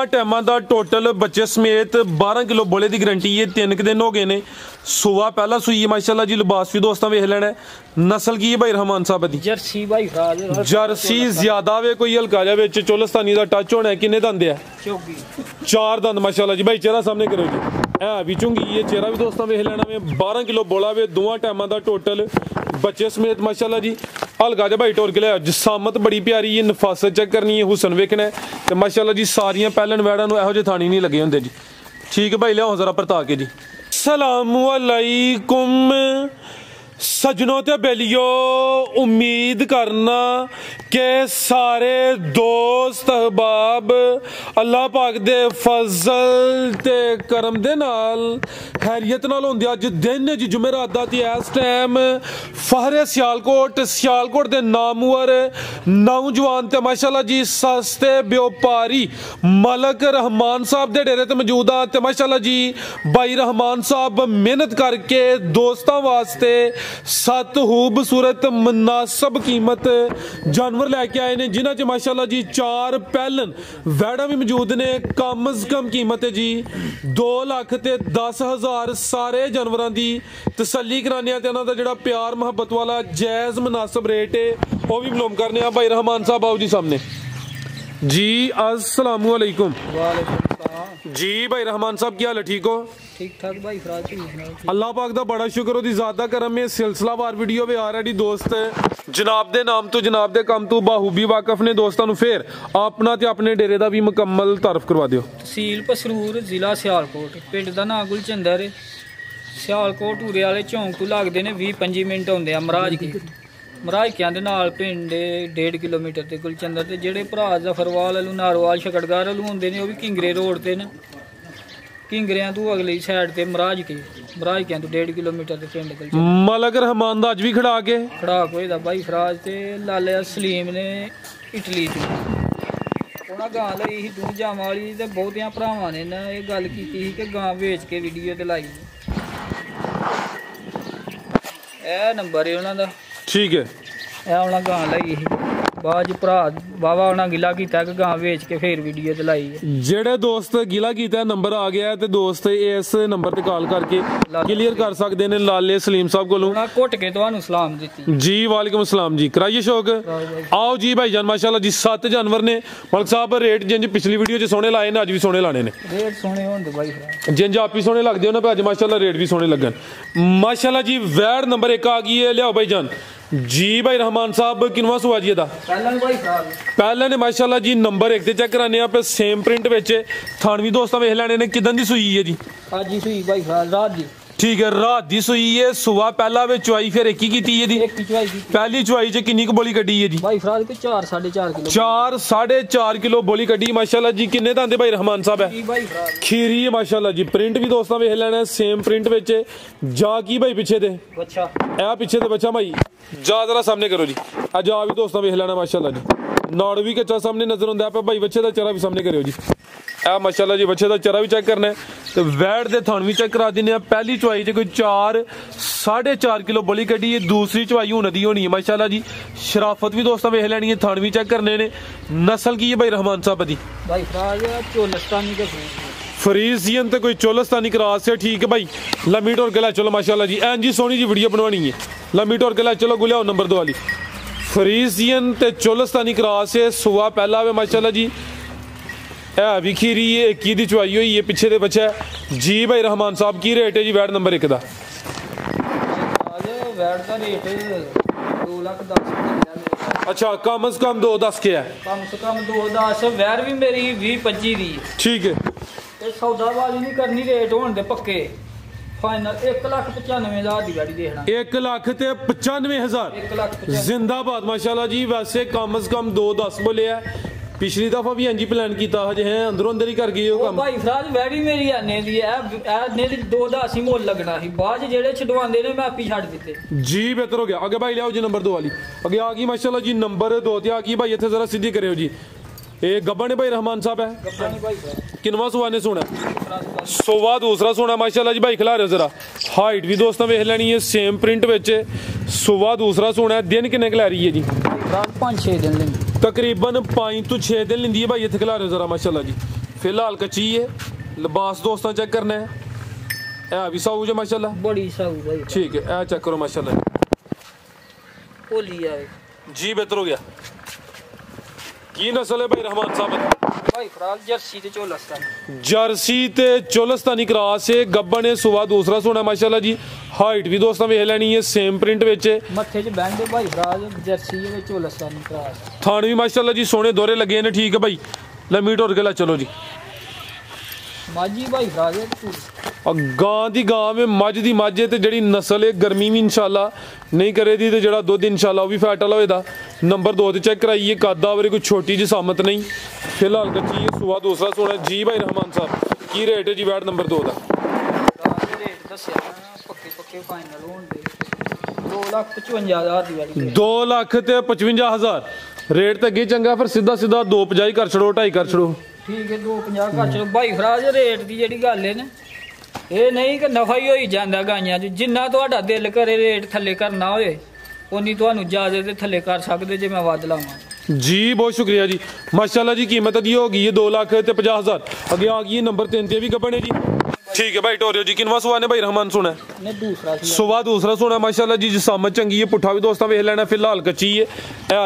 Time का total बच्चे समेत 12 किलो बोले की गारंटी है। 3 दिन हो गए ने सुबह पहला सुई है माशाल्लाह जी। लिबास भी दोस्तों वेख लेना है। नस्ल की है भाई रहमान साहब दी जर्सी भाई जर्सी ज्यादा वे कोई हल्का जा विच चोलस्तानी का टच होना है। किन्ने दंद है 4 दंद माशाल्लाह जी। भाई चेहरा सामने करो जी है भी चुंगी ये चेहरा भी दोस्तों वेख लेना में 12 किलो बोला वे दोवां टाइम का टोटल बच्चे समेत माशाल्लाह जी। हल्का जा भाई टोर के लिया जिसामत बड़ी प्यारी है। नफासत चेक करनी है हुसन वेखना है तो माशाल्लाह जी सारियां पहलन वैड़ा नूं इहो जे थानी नहीं लगे होंदे जी। ठीक है भाई लियाओ जरा परता के जी। अस्सलामु अलैकुम सजनों ते बेलियो उम्मीद करना के सारे दोस्त अहबाब अल्लाह पाक दे फजल ते करम दे नाल खैरियत नाल होंदे। अज दिन जी जुमेरात दा ते इस टाइम फहरे सियालकोट दे नामवर नौजवान ते माशाल्लाह जी सस्ते व्यापारी मलक रहमान साहब दे डेरे ते मौजूद आ ते माशाल्लाह जी भाई रहमान साहब मेहनत करके दोस्तां वास्ते 7 खूबसूरत मुनासब कीमत जानवर लैके आए ने जिन्हां च माशाल्लाह जी 4 पैलन वैड़ा भी मौजूद ने। कम अज कम कीमत है जी 2,10,000 सारे जानवरों की तसल्ली कराने ते इन्हां दा जिहड़ा प्यार मुहब्बत वाला जायज़ मुनासब रेट है वह भी मालूम करने। भाई रहमान साहब आओ जी सामने जी। अस्सलामु अलैकुम जी। भाई रहमान साहब क्या हाल है ठीक हो? ठीक ठाक भाई अल्लाह पाक दा बड़ा शुक्र ओदी ज़ात दा करम है। सिलसिलावार वीडियो भी आ रहा है दोस्त जनाब दे नाम तो जनाब दे कम तो बाहूबी वाकफ ने दोस्तों नूं फिर अपना ते अपने डेरे दा भी मुकम्मल तारफ करवा दियो। तहसील पसरूर जिला सियालकोट पिंड दा नाम गुलचंदर सियालकोट उरे वाले चौंक तो लगदे ने 20-25 मिनट होंदे आ मराज के मराजकियां दे नाल पिंड 1.5 किलोमीटर ते गुलचंदर ते जेहड़े भरा जफरवाल वालू नारोवाल शकड़गार वालू होंदे ने वो भी किंगरे रोड ते न। किंगरियां तू अगली साइड ते मराजकियां तो 1.5 किलोमीटर ते पिंड गुलचंदर। मलक रहमान दा अज भी खड़ा कोई दा भाई फराज ते लाले सलीम ने इटली तो उन्हां गां लई ही दूर जामा वाली ते बहुतियां भरावां ने ना ये गल कीती कि गां बेच के वीडियो ते लाई ए नंबर है उन्हां दा। ठीक है ए उन्हां गां लई ही बाज भरा बाबा उन्हें गिला किया कि गां बेच के फिर वीडियो ते लाई है। जेड़े दोस्त गिला किया नंबर आ गया ते दोस्त इस नंबर ते कॉल करके क्लियर कर सकते हैं। लाले सलीम साहब कोलों घुट के तुहानू सलाम दित्ती जी। वालेकुम सलाम जी। कराइए शौक आओ जी भाई जान माशाल्लाह जी 7 जानवर ने। मलक साहब रेट जिंज पिछली वीडियो च सोने लाए ने अज भी सोने लाने ने। रेट सोने होंदे भाई जिंज आप ही सोने लगदे हो ना अज माशाल्लाह रेट भी सोने लगन माशाल्लाह जी। वैड़ नंबर 1 आ गई है लियाओ भाई जान जी। भाई रहमान साहब किनवा सुआ जी दा पहला ने माशाल्लाह जी नंबर 1 ते चेक कराने आप सेम प्रिंट विच थान भी दोस्तों वेख लैने ने किदां दी सूई है जी। आज ही सूई भाई रात दी। ठीक है रात दी सूई है सुबह पहला वे चुवाई फिर एक ही कीती है जी। पहली चुवाई च किन्नी क बोली कड्डी है जी भाई फराज के 4-4.5 किलो 4-4.5 किलो बोली कड्डी माशाल्लाह जी। किन्ने दांदे भाई रहमान साहब है खीरी है माशाल्लाह जी। प्रिंट भी दोस्तों वेख लेना सेम प्रिंट विच जा की भाई पीछे दे बच्चा ए पीछे दे बच्चा भाई जा जरा सामने करो जी। अज आ भी दोस्तों वेख लेना माशाल्लाह जी। नाड़ भी कच्चा सामने नजर आंदा है भाई बच्चे का चेहरा भी सामने करो जी। ए माशाल्लाह जी बच्चे का चेहरा भी चेक करना है तो वैड़ दे थान भी चेक करा देने। पहली चुवाई च कोई 4-4.5 किलो बोली कड्डी है। दूसरी चुवाई हूं दी होनी है माशाल्लाह जी। शराफत भी दोस्तों वेख लैनी है थान भी चेक करने ने। नस्ल की है भाई रहमान साहब दी भाई चोलस्तानी के फरीजियन ते कोई चोलस्तानी क्रॉस है। ठीक है भाई लम्मी टोर के लै चलो माशाल्लाह जी। N G Soni ji video बनवानी है लम्मी टोर के लै चलो गुलियाओ नंबर 2 वाली फरीजियन ते चोलस्तानी क्रॉस है। सुबह पहला वे माशाल्लाह जी है भी खीरी है एक ही दी चुवाई हुई है पीछे दे बच्चा जी। भाई रहमान साहब की रेट है जी वैड़ नंबर 1 दा? वैड़ दा रेट 2,10,000 अच्छा कम से कम 2,10 के है कम से कम 2,10 वैड़ भी मेरी 20-25 दी। ठीक है ते सौदाबाजी नहीं करनी रेट होने दे पक्के फाइनल 1,95,000 दी गाड़ी देखना 1,95,000 जिंदाबाद माशाल्लाह जी। वैसे कम से कम 2,10 बोले है पिछली दफा भी इंजी प्लान किया हजे है अंदरों अंदर ही कर गए हो काम भाई फराज वैड़ी मेरी आने दी है 2,10 ही मुल लगना ही बाद जेड़े छडवांदे ने मैं आपी छड़ दिते जी। बेहतर हो गया आगे भाई लियाओ जी नंबर 2 वाली आगे आ गई माशाल्लाह जी। नंबर 2 ते आ गई भाई इत्थे जरा सीधी करियो जी। ये गब्बा ने भाई रहमान साहब है किनवा सुआ ने सोना सुबह दूसरा सोना माशाल्लाह जी भाई खिला रहे हो जरा। हाइट भी दोस्तों वेख लेनी है सेम प्रिंट विच सुबह दूसरा सोना है। दिन किन्ने खिला रही है जी 5-6 दिन तकरीबन 5 तो 6 दिन लेंदी है भाई इत्थे खिला रहे हो जरा माशाल्लाह जी। फिलहाल कच्ची है, लिबास दोस्तों चेक करना है, ए भी साऊ जो माशाल्लाह बड़ी साऊ भाई। ठीक है, ए चेक करो माशाल्लाह होली आए जी, बेहतर हो गया। की नस्ल है भाई रहमान साहब? भाई फराल जर्सी ते चोलस्तानी। जर्सी ते चोलस्तानी क्रॉस है, गब्बन है, सुबह दूसरा सोना माशाल्लाह जी। हाइट भी दोस्तों वेख लेनी है, सेम प्रिंट विच है, मत्थे च बैंड भाई फराल जर्सी ते चोलस्तानी क्रॉस। थान भी माशाल्लाह जी सोने दोहरे लगे ने। ठीक है भाई, लम्मी टोर के ला चलो जी। माझी भाई फराल और गां दी गां में मझ दी मझ है, ते जड़ी नस्ल है गर्मी भी इंशाल्लाह नहीं करे दी, ते जड़ा दुध इंशाल्लाह वो भी फैट वाला होएदा। नंबर 2 ते चेक कराइए, कद आवरे कोई छोटी जी सामत नहीं, फिलहाल कच्ची है, सुबह दूसरा सोना जी। भाई रहमान साहब की रेट है जी वैट नंबर 2 दा? रेट दस्या पक्के पक्के फाइनल होण दे 2,55,000 दी वाली। 2,55,000 रेट ते अगे चंगा, फिर सीधा सीधा 2,50 कर छड़ो, 2.5 कर छड़ो। ठीक है 2,50 कर चलो भाई फराज। रेट दी ਜਿਹੜੀ ਗੱਲ ਹੈ ਨਾ, ਇਹ ਨਹੀਂ ਕਿ ਨਫਾ ਹੀ ਹੋਈ ਜਾਂਦਾ ਗਾਈਆਂ 'ਚ। ਜਿੰਨਾ ਤੁਹਾਡਾ ਦਿਲ ਕਰੇ ਰੇਟ ਥੱਲੇ ਕਰਨਾ ਹੋਏ, ਉਨੀ ਤੁਹਾਨੂੰ ਇਜਾਜ਼ਤ ਦੇ ਥੱਲੇ ਕਰ ਸਕਦੇ ਜੇ ਮੈਂ ਵੱਧ ਲਾਵਾਂ जी। बहुत शुक्रिया जी माशाल्लाह जी। कीमत दी होगी ये 2,50,000। अगे आ गई नंबर 3 ते भी गबने जी। ठीक है भाई टोरियो जी, किनवा सुवा ने भाई रहमान सोना ने दूसरा सुबह दूसरा सोना माशाल्लाह जी। जिसामत चंगी है, पुट्ठा भी दोस्तों वेख लेना, फिलहाल कच्ची है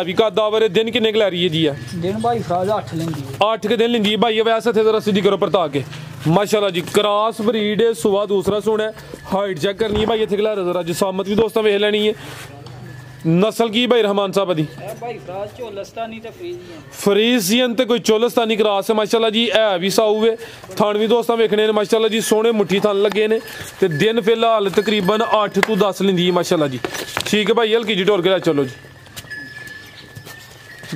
भी कद आवरे। दिन किन्ने क लै रही है जी? दिन भाई फराज 8 लेंदी है, 8 के दिन लेंदी है भाई। वैसे थे जरा सीधी करो परता के माशाल्लाह जी। क्रॉस ब्रीड है, सुबह दूसरा सोना है। हाइट चेक करनी है भाई, इत्थे खिला जरा। जिसामत भी दोस्तों वेख लेनी है। नस्ल की भाई रहमान साहब दी? भाई फराज चोलस्तानी ते फ्रीजियन। फ्रीजियन ते कोई चोलस्तानी क्रॉस है माशाल्लाह जी। है भी साऊ है, थान भी दोस्तों वेखने ने माशाल्लाह जी। सोने मुट्ठी थान लगे ने, ते दिन फिलहाल तकरीबन 8 तो 10 लेंदी है माशाल्लाह जी। ठीक है भाई, हल्की जी टोर के लै चलो जी।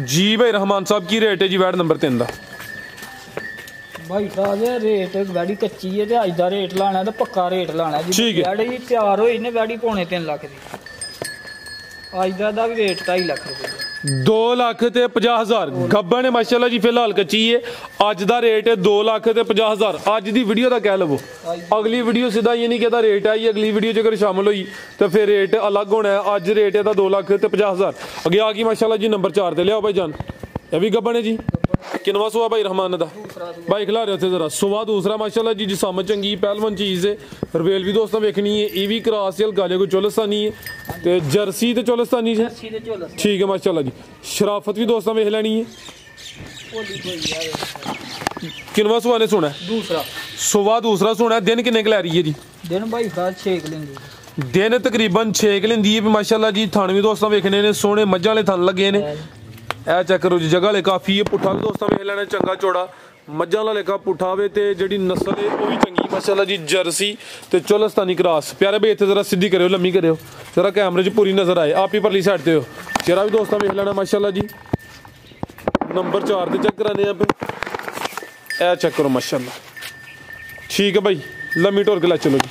जी भाई रहमान साहब की रेट है जी वैट नंबर 3 दा? भाई फराज रेट वैडी कच्ची है, ते अज दा रेट लाना ते पक्का रेट लाना जी। ठीक है। वैडी तैयार होई ने वैडी 2.5 लाख दी, अज दा भी रेट 2.5 लाख रुपए। 2,50,000 गब्बन है माशाल्लाह जी। फिलहाल कच्ची है, अज दा रेट है 2,50,000। अज दी वीडियो दा कह लवो, अगली वीडियो सीधा ये नहीं कहता रेट आई, अगली वीडियो च अगर शामिल हुई तो फिर रेट अलग होना है। अज रेट है 2,50,000। अगे आ गई माशाल्लाह जी नंबर 4 ते लियाओ भाई जान। ये भी गब्बन है जी। किनवा सुआ भाई रहमान दा? भाई खिला रहे थे जरा। सुबह दूसरा माशाल्लाह जी। जिसामत चंगी पहलवान चीज़ है। रवेल भी दोस्तों वेखनी है, ये भी क्रॉस हल्का जो कोई चोलस्तानी है, ते जर्सी ते चोलस्तानी है। ठीक है माशाल्लाह जी। शराफत भी दोस्तों वेख लेनी है। किनवा सुआ ने सुना है? दूसरा सुबह दूसरा सुना है। दिन किन्ने क लै रही है जी? दिन भाई फराज 6 लेंदी, दिन तकरीबन 6 लेंदी है माशाल्लाह जी। थान भी दोस्तों वेखने ने, सोने मज्जां वाले थान लगे ने। ए चेक करो जी, जगह वाले काफ़ी है। पुट्ठा भी दोस्तों वेख लेना चंगा चौड़ा, मज्जां वाला लेखा पुट्ठा वे, ते जेहड़ी नस्ल है वो भी चंगी माशाल्लाह जी। जर्सी ते चोलस्तानी क्रॉस। प्यारे भाई इत्थे जरा सीधी करो, लम्मी करो जरा, कैमरे च पूरी नजर आए। आप ही परली साइड ते हो, चेहरा भी दोस्तों वेख लेना माशाल्लाह जी। नंबर 4 ते चेक कराने आप, ए चेक करो माशाल्लाह। ठीक है भाई, लम्मी टोर के लै चलो जी।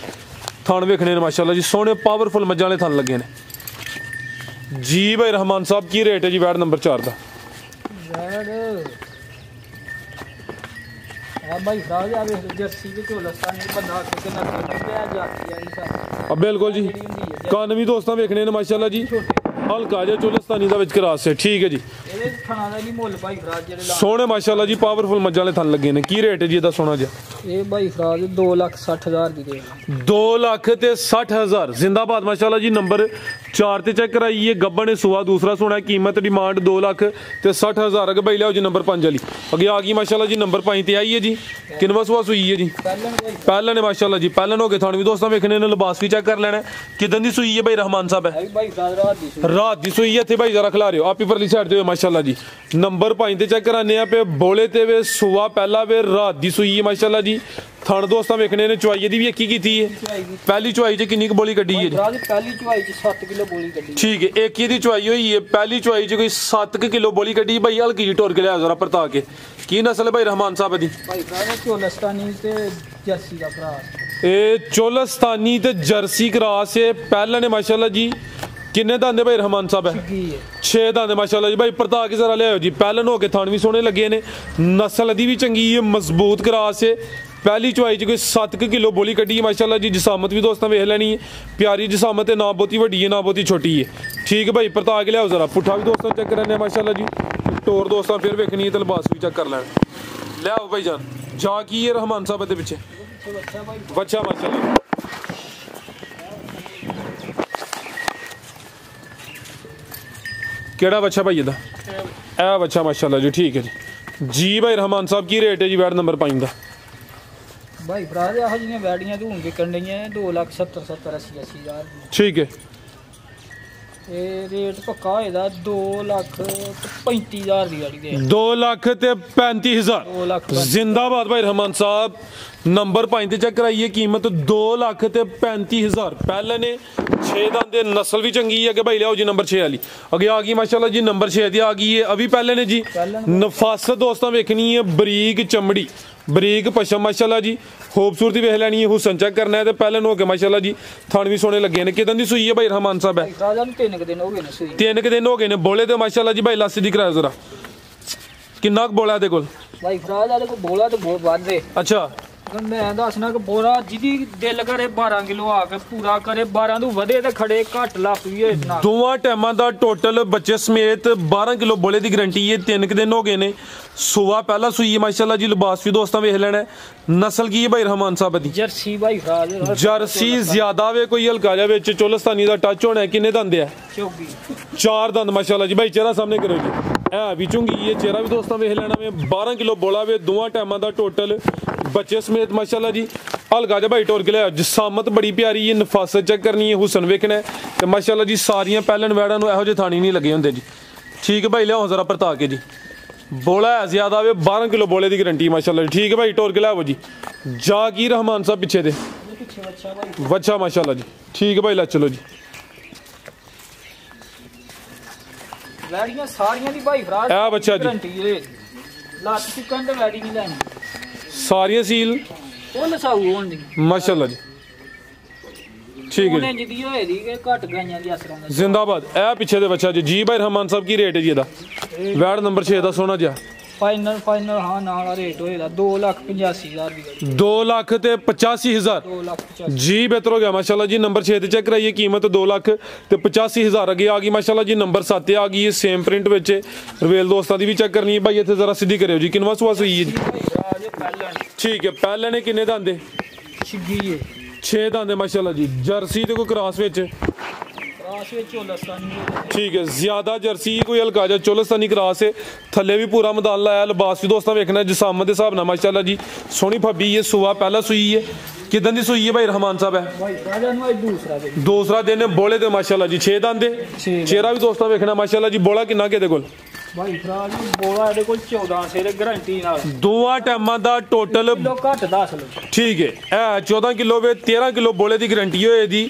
थान वेखने ने माशाल्लाह जी, सोने पावरफुल मज्जां वाले थान लगे ने जी। भाई रहमान साहब की रेट है जी वैट नंबर 4 दा? भाई फराज आ वेख जर्सी ते चोलस्तानी बंदा के नस्ल ते जाती है इंसान। बिल्कुल जी। कान भी दोस्तों वेखने ने माशाल्लाह जी, हल्का जो चोलस्तानी दा विच क्रॉस है। ठीक है जी। ਇਹਦੇ ਥਣਾ ਦਾ ਨਹੀਂ ਮੁੱਲ ਭਾਈ ਫਰਾਜ ਜਿਹੜੇ ਲਾ सोने माशाल्लाह जी पावरफुल मज्जां वाले थन लगे ने। की रेट है जी ਇਹਦਾ सोना जी? ਇਹ ਭਾਈ ਫਰਾਜ 2,60,000 ਦੀ ਦੇ 2,60,000 जिंदाबाद माशाल्लाह जी। नंबर 4 ते चेक कराइए, गब्बन ने सुआ दूसरा सोना है। कीमत डिमांड 2,60,000। अगे भाई लियाओ जी नंबर 5 वाली। अगे आ गई माशाल्लाह जी नंबर 5 ते आई है जी। किनवा सुआ सुई है जी? पहले ने माशाल्लाह जी। पहले हो गए थान भी दोस्तों वेखने ने, लिबास भी चेक कर लेना। किदन दी सुई है भाई रहमान साहब? है ਭਾਈ ਫਰਾਜ रात दी सुई है इत्थे भाई, जरा खिला रहे हो आप ही परली साइड ते माशाल्लाह जी। नंबर 5 ते चेक कराने आ पे बोले ते वे सुआ पहला वे रात दी सुई है माशाल्लाह जी। थान दोस्तों वेखने ने चुआई दी भी एक ही की है। पहली चुआई च किन्नी बोली कड्डी है जी? ਪਹਿਲੀ ਚੁਆਈ ਚ 7 किलो बोली ਕੱਢੀ। ठीक है, एक ही दी चुआई हुई है। पहली चुआई च कोई 7 किलो बोली कड्डी भाई। हल्की जी टोर के लिया जरा परता के। की नस्ल है भाई रहमान साहब दी? ਭਾਈ ਫਰਾਜ ਚੋਲਸਤਾਨੀ ਤੇ ਜਰਸੀ ਦਾ ਭਰਾ। ए चोलस्तानी ते जर्सी क्रॉस है। पहला ने माशाल्लाह जी। किन्ने दांदे भाई रहमान साहब? है 6 दांदे माशाल्लाह जी। भाई परता के जरा लियाओ जी। पहलन हो के थान भी सोने लगे ने, नस्ल दी भी चंगी है, मजबूत क्रॉस है। पहली चुआई च कोई 7 किलो बोली कड्डी है माशाल्लाह जी। जिसामत भी दोस्तों वेख लैनी है, प्यारी जिसामत है, ना बहुती वड्डी है ना बहुती छोटी है। ठीक है भाई, परता के लियाओ जरा। पुट्ठा भी दोस्तों चेक कराने माशाल्लाह जी। टोर दोस्तों फिर वेखनी है तो लिबास भी चेक कर लेना। ले आओ भाईजान जा की ये रहमान साहब दे पीछे बच्चा माशाल्लाह केड़ा बच्चा भाई दा ए बच्चा माशाल्लाह जी ठीक है जी भाई रहमान साहब की रेट है जी वैट नंबर 5 दा भाई भरा दे आह जियां वैड़ियां तो हुण विकण ढईयां 2,70,80,000 ठीक है ते रेट पक्का होएदा 2,35,000 दी गाड़ी दे 2,35,000 2,35,000 जिंदाबाद भाई रहमान साहब नंबर 5 ते चेक कराइए कीमत 2,35,000 पहले ने 6 दंदे नस्ल भी चंगी है कि भाई लियाओ जी नंबर 6 वाली अगे आ गई माशाल्लाह जी नंबर 6 दी आ गई है अभी पहले ने जी नफासत दोस्तों वेखनी है बरीक चमड़ी बरीक पशम माशाल्लाह जी खूबसूरती वेख लैनी है हुसन चेक करना है तो पहले हो गए माशाल्लाह जी थान भी सोने लगे ने कितन दी सूई है भाई रहमान साहब है 3 दिन हो गए ने सूई 3 दिन हो गए ने बोले तो माशाल्लाह जी भाई लासी दी कराया जरा किन्ना बोला है कोल भाई फराज वाले को बोला तो बहुत बात दे अच्छा मैं दसना कि बोरा जिदी दिल करे 12 किलो आके पूरा करे 12 तो वधे ते खड़े घट लप भी होए ना दोवां टाइमां दा टोटल बच्चे समेत 12 किलो बोले दी गारंटी है 3 दिन हो गए ने सुबह पहला सुई है माशाल्लाह जी लिबास भी दोस्तां वेख लेना नस्ल की है भाई रहमान साहब दी जर्सी भाई फराज जर्सी ज्यादा वे कोई हल्का जा विच चोलस्तानी दा टच होना है किन्ने दंद है चौगी 4 दंद माशाल्लाह जी भाई चेहरा सामने करो जी ए भी चुंगी ये चेहरा भी दोस्तां वेख लेना में 12 किलो बोला वे दोवां टाइमां दा टोटल बच्चे समेत माशाल्लाह जी हल्का जा भाई टोर के लिया जिसामत बड़ी प्यारी है नफासत चेक करनी है हुसन वेखना है ते माशाल्लाह जी सारियां पैलन वैड़ां नूं इहो जे थानी नहीं लगे हुंदे जी ठीक है भाई लियाओ जरा परता के जी बोला है ज्यादा वे 12 किलो बोले दी गारंटी माशाल्लाह जी ठीक है भाई टोर के लियाओ जी जा की रहमान साहब पीछे दे बच्चा माशाल्लाह जी ठीक है भाई ला चलो जी वैड़ियां सारियां दी भाई फराज ए बच्चा जी गारंटी है लात चिकन ते वैड़ी नहीं लेनी सारियां सील ਉਹ ਲਸਾਊ ਹੋਣ ਦੀ माशाल्लाह जी ठीक है ਉਹਨੇ ਜਿੱਦੀ ਹੋਏ ਦੀ ਕਿ ਘਟ ਗਈਆਂ ਦੀ ਅਸਰਾਂ ਦਾ जिंदाबाद ए पीछे दे बच्चा जी भाई रहमान साहब की रेट है जी ਇਹਦਾ ਵੈਟ ਨੰਬਰ 6 ਦਾ ਸੋਨਾ ਜਿਹਾ ਫਾਈਨਲ ਹਾਂ ਨਾਲ ਦਾ ਰੇਟ ਹੋਏਗਾ 2,85,000 ਦੀ ਗੱਡੀ 2,85,000 2,85,000 जी बेहतर हो गया माशाल्लाह जी नंबर 6 ਤੇ ਚੈੱਕ ਕਰਾਈਏ ਕੀਮਤ 2,85,000 ਅੱਗੇ ਆ ਗਈ ਮਾਸ਼ਾਅੱਲਾ ਜੀ ਨੰਬਰ 7 ਤੇ ਆ ਗਈ ਹੈ ਸੇਮ ਪ੍ਰਿੰਟ ਵਿੱਚ ਰਵੇਲ ਦੋਸਤਾਂ ਦੀ ਵੀ ਚੈੱਕ ਕਰਨੀ ਹੈ ਭਾਈ ਇੱਥੇ ਜ਼ਰਾ ਸਿੱਧੀ ਕਰਿਓ ਜੀ ਕਿੰਨਵਾ ਸੁਆ ਸੂਈ ਹੈ ਜੀ ਠੀਕ ਹੈ ਪਹਿਲੇ ਨੇ ਕਿੰਨੇ ਦੰਦੇ ਛਿੱਗੀ ਹੈ 6 ਦੰਦੇ ਮਾਸ਼ਾਅੱਲਾ ਜੀ ਜਰਸੀ ਤੇ ਕੋਈ ਕ੍ਰਾਸ ਵਿੱਚ ਕ੍ਰਾਸ ਵਿੱਚ ਚੋਲਸਤਾਨੀ ठीक है ज्यादा जर्सी कोई हल्का जा चोलस्तानी क्रास है थले भी पूरा मैदान लाया लिबास भी दोस्तों वेखना जिसामत के हिसाब नाल माशाल्लाह जी सोहनी फब्बी है सुबह पहला सुई है किदन दी सुई है भाई रहमान साहब है भाई राजा नु दूसरा दिन है बोले ते माशाल्लाह जी 6 दंदे चेहरा भी दोस्तों वेखना माशाल्लाह जी बोला किन्ना के दे कोल भाई फराज नु बोला ਇਹਦੇ ਕੋਲ 14 ਸਿਰ ਗਾਰੰਟੀ ਨਾਲ दोवां टाइमां दा टोटल ਕਿਲੋ ਘਟ 10 ਲੋ ठीक है ए 14 किलो वे 13 किलो बोले दी गारंटी होए दी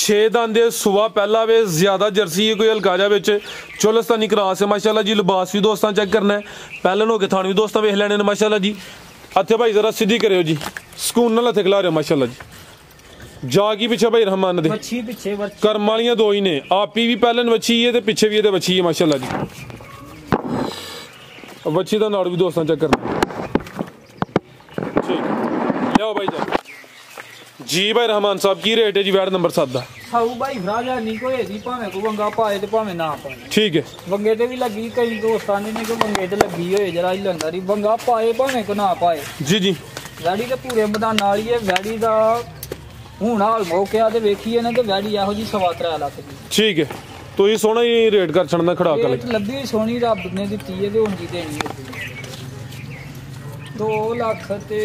6 दंदे सुबह पहला वे ज्यादा जर्सी है कोई हल्का जा विच चोलस्तानी क्रास है माशाल्लाह जी लिबास भी दोस्तां चेक करना है पहले हो के थान भी दोस्तां वेख लेने ने माशाल्लाह जी हथे भाई जरा सीधी करियो जी सुकून नाल हथे खिला रहे हो माशाल्लाह जी जागी पीछे भाई रहमान दे मच्छी पीछे कर्म वालियां दो ही ने आपी भी पहले वच्छी है ते पीछे भी ये वच्छी है माशाल्लाह जी वच्छी दा नाड़ भी दोस्तां चेक करना ठीक लियाओ भाई जी भाई रहमान साहब की रेट है जी वैट नंबर 7 ਦਾ ਸਾਊ ਭਾਈ ਰਾਜਾ ਨਹੀਂ ਕੋਈ ਦੀ ਭਾਵੇਂ ਕੋ ਵੰਗਾ ਪਾਏ ਤੇ ਭਾਵੇਂ ਨਾ ਪਾਏ ठीक है ਵੰਗੇ ਤੇ ਵੀ ਲੱਗੀ ਕਈ ਦੋਸਤਾਂ ਨੇ ਕਿ ਵੰਗੇ ਤੇ ਲੱਗੀ ਹੋਏ ਜਰਾ ਹੀ ਲੰਦਾ ਦੀ ਵੰਗਾ ਪਾਏ ਭਾਵੇਂ ਕੋ ਨਾ ਪਾਏ जी जी ਵੈੜੀ ਤੇ ਪੂਰੇ ਮੈਦਾਨ ਨਾਲ ਹੀ ਹੈ ਵੈੜੀ ਦਾ ਹੁਣ ਹਾਲ ਮੌਕਿਆ ਤੇ ਵੇਖੀਏ ਨਾ ਤੇ ਵੈੜੀ ਇਹੋ ਜੀ 3.5 ਲੱਖ ਦੀ ठीक है तो ये सोना ही रेट कर छड़ना खड़ा कर ਰੇਟ ਲੱਭੀ ਹੋਈ ਸੋਹਣੀ ਰੱਬ ਨੇ ਦਿੱਤੀ ਹੈ ਤੇ ਹੁਣ ਦੀ ਦੇਣੀ ਹੈ 2 ਲੱਖ ਤੇ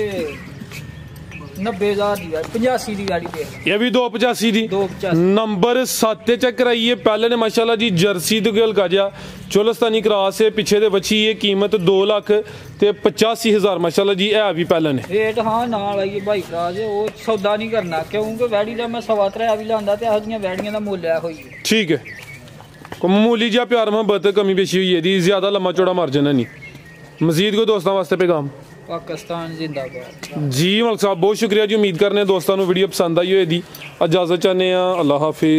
90,000 ਦੀ 85 ਦੀ ਗਾੜੀ ਤੇ ये भी 285 दी 285 नंबर 7 ਤੇ ਚੈੱਕ ਕਰਾਈਏ ਪਹਿਲੇ ਨੇ ਮਾਸ਼ਾਅੱਲਾ ਜੀ ਜਰਸੀ ਤੇ ਗੱਲ ਗਾਜਾ ਚੋਲਸਤਾਨੀ ਕਰਾਸ ਹੈ ਪਿੱਛੇ ਦੇ ਬੱਚੀ ਹੈ ਕੀਮਤ 2 ਲੱਖ ਤੇ 85,000 ਮਾਸ਼ਾਅੱਲਾ ਜੀ ਇਹ ਵੀ ਪਹਿਲੇ ਨੇ ਰੇਟ ਹਾਂ ਨਾਲ ਆਈਏ ਭਾਈ ਫਰਾਜ ਉਹ ਸੌਦਾ ਨਹੀਂ ਕਰਨਾ ਕਿਉਂਕਿ ਵੈੜੀ ਦਾ ਮੈਂ 3.25 ਵੀ ਲਾਂਦਾ ਤੇ ਇਹੋ ਜਿਹੀਆਂ ਵੈੜੀਆਂ ਦਾ ਮੁੱਲ ਆ ਹੋਈ ठीक है को मामूली जिहा प्यार मोहब्बत कमी पेशी हुई है दी ज्यादा लम्मा चौड़ा मार्जिन है नहीं मजीद कोई दोस्तों वास्ते पैगाम पाकिस्तान जिंदाबाद जी मलिक साहब बहुत शुक्रिया जी उम्मीद करने दोस्तों वीडियो पसंद आई होएगी इजाजत चाहते हैं अल्लाह हाफिज।